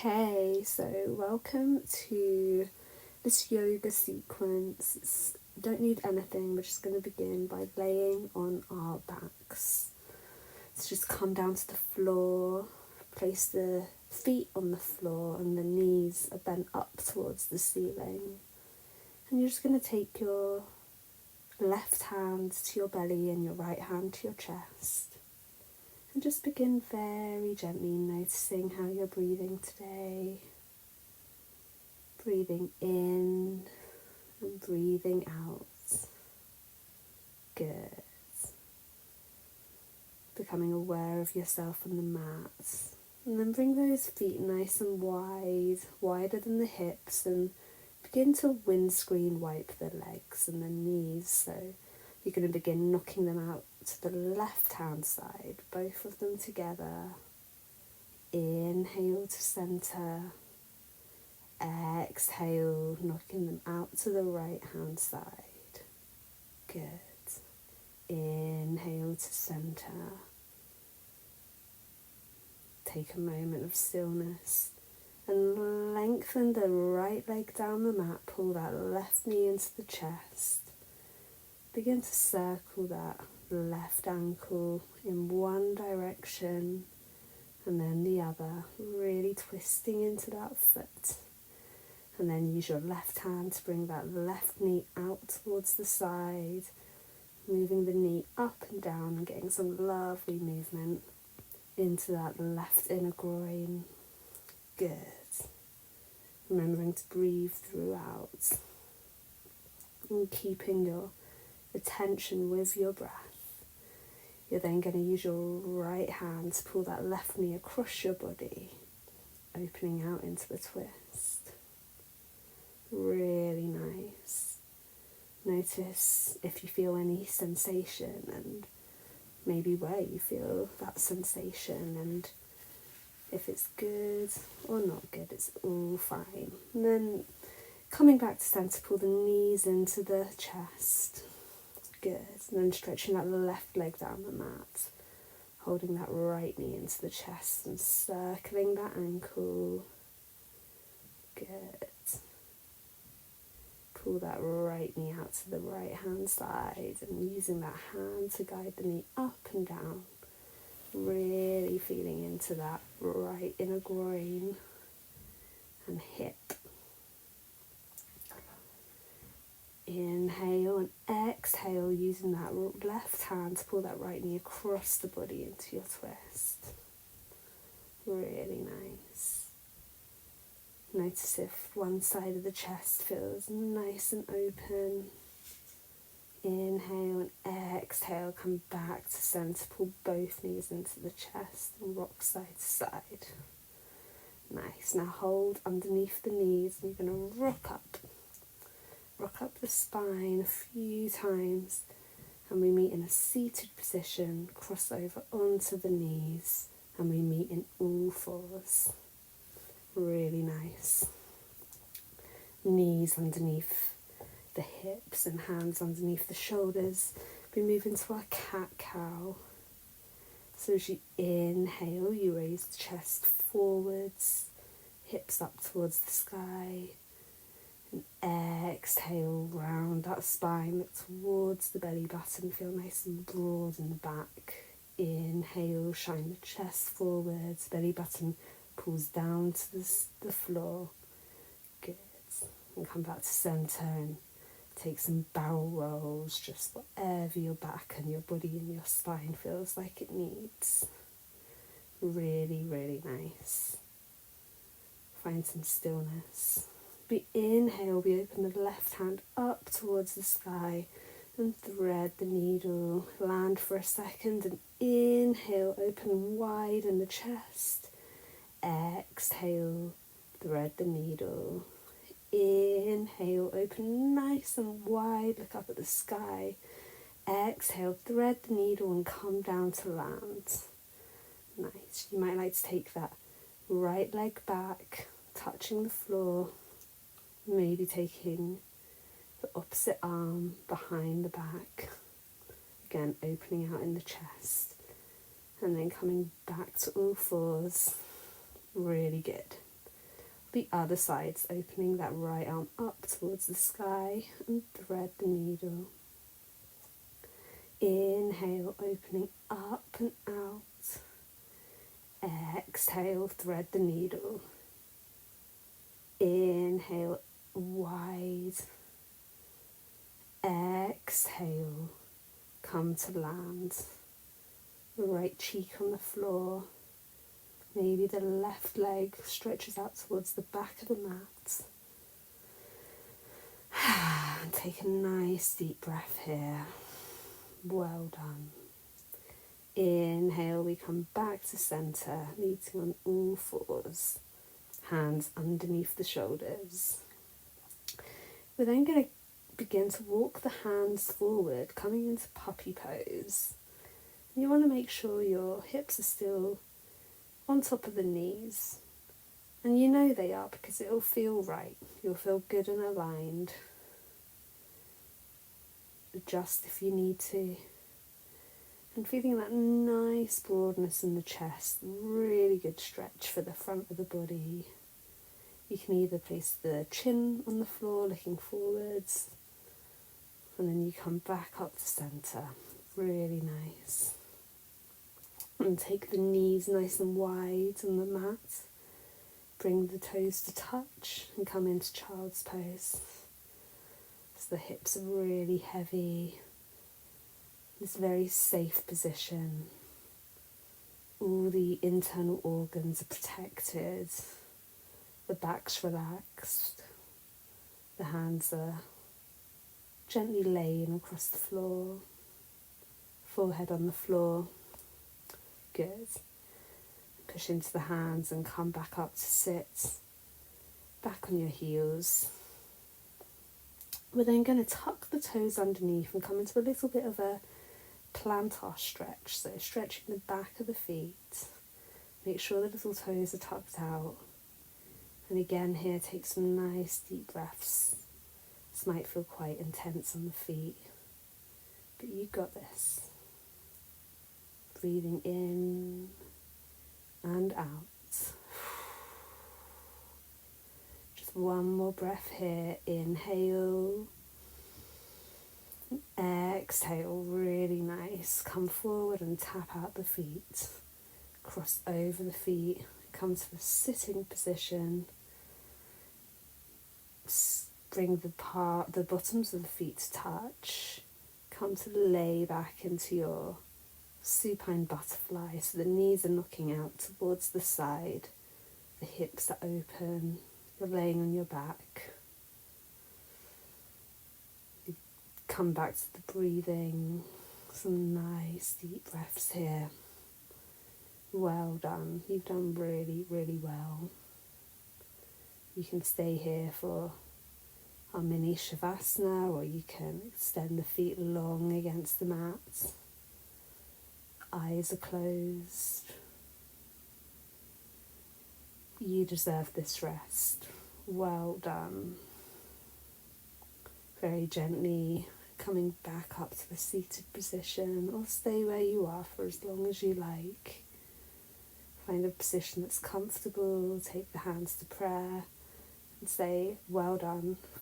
Hey, so welcome to this yoga sequence. Don't need anything, we're just going to begin by laying on our backs. So just come down to the floor, place the feet on the floor and the knees are bent up towards the ceiling. And you're just going to take your left hand to your belly and your right hand to your chest. And just begin very gently noticing how you're breathing today. Breathing in and breathing out. Good. Becoming aware of yourself on the mat. And then bring those feet nice and wide, wider than the hips, and begin to windscreen wipe the legs and the knees. So you're going to begin knocking them out to the left hand side, both of them together. Inhale to center. Exhale, knocking them out to the right hand side. Good. Inhale to center. Take a moment of stillness and lengthen the right leg down the mat. Pull that left knee into the chest. Begin to circle that left ankle in one direction and then the other, really twisting into that foot. And then use your left hand to bring that left knee out towards the side, moving the knee up and down and getting some lovely movement into that left inner groin. Good. Remembering to breathe throughout and keeping your attention with your breath. You're then going to use your right hand to pull that left knee across your body, opening out into the twist. Really nice. Notice if you feel any sensation and maybe where you feel that sensation, and if it's good or not good, it's all fine. And then coming back to center, pull the knees into the chest. Good. And then stretching that left leg down the mat, holding that right knee into the chest and circling that ankle. Good. Pull that right knee out to the right hand side and using that hand to guide the knee up and down. Really feeling into that right inner groin and hip. Inhale and exhale, using that left hand to pull that right knee across the body into your twist. Really nice. Notice if one side of the chest feels nice and open. Inhale and exhale, come back to center, pull both knees into the chest and rock side to side. Nice. Now hold underneath the knees and you're going to rock up. Rock up the spine a few times and we meet in a seated position, cross over onto the knees and we meet in all fours. Really nice. Knees underneath the hips and hands underneath the shoulders. We move into our cat-cow. So as you inhale, you raise the chest forwards, hips up towards the sky. And exhale, round that spine, look towards the belly button, feel nice and broad in the back. Inhale, shine the chest forwards, belly button pulls down to the floor. Good. And come back to center and take some barrel rolls, just whatever your back and your body and your spine feels like it needs. Really, really nice. Find some stillness. We inhale, we open the left hand up towards the sky and thread the needle. Land for a second and inhale, open wide in the chest. Exhale, thread the needle. Inhale, open nice and wide, look up at the sky. Exhale, thread the needle and come down to land. Nice. You might like to take that right leg back, touching the floor. Maybe taking the opposite arm behind the back. Again, opening out in the chest. And then coming back to all fours. Really good. The other side's opening that right arm up towards the sky and thread the needle. Inhale, opening up and out. Exhale, thread the needle. Inhale, wide. Exhale, come to land. The right cheek on the floor. Maybe the left leg stretches out towards the back of the mat. And take a nice deep breath here. Well done. Inhale, we come back to centre, meeting on all fours. Hands underneath the shoulders. We're then going to begin to walk the hands forward, coming into puppy pose. You want to make sure your hips are still on top of the knees. And you know they are because it'll feel right. You'll feel good and aligned. Adjust if you need to. And feeling that nice broadness in the chest, really good stretch for the front of the body. You can either place the chin on the floor looking forwards, and then you come back up to centre. Really nice. And take the knees nice and wide on the mat. Bring the toes to touch and come into child's pose. So the hips are really heavy. This very safe position. All the internal organs are protected. The back's relaxed. The hands are gently laying across the floor. Forehead on the floor. Good. Push into the hands and come back up to sit. Back on your heels. We're then going to tuck the toes underneath and come into a little bit of a plantar stretch. So stretching the back of the feet. Make sure the little toes are tucked out. And again here, take some nice deep breaths. This might feel quite intense on the feet, but you got this. Breathing in and out. Just one more breath here. Inhale. Exhale. Really nice. Come forward and tap out the feet. Cross over the feet. Come to a sitting position. Bring the bottoms of the feet to touch. Come to lay back into your supine butterfly, so the knees are knocking out towards the side, the hips are open, you're laying on your back. You come back to the breathing, some nice deep breaths here. Well done, you've done really, really well. You can stay here for our mini shavasana, or you can extend the feet long against the mat. Eyes are closed. You deserve this rest. Well done. Very gently coming back up to a seated position, or stay where you are for as long as you like. Find a position that's comfortable, take the hands to prayer and say, well done.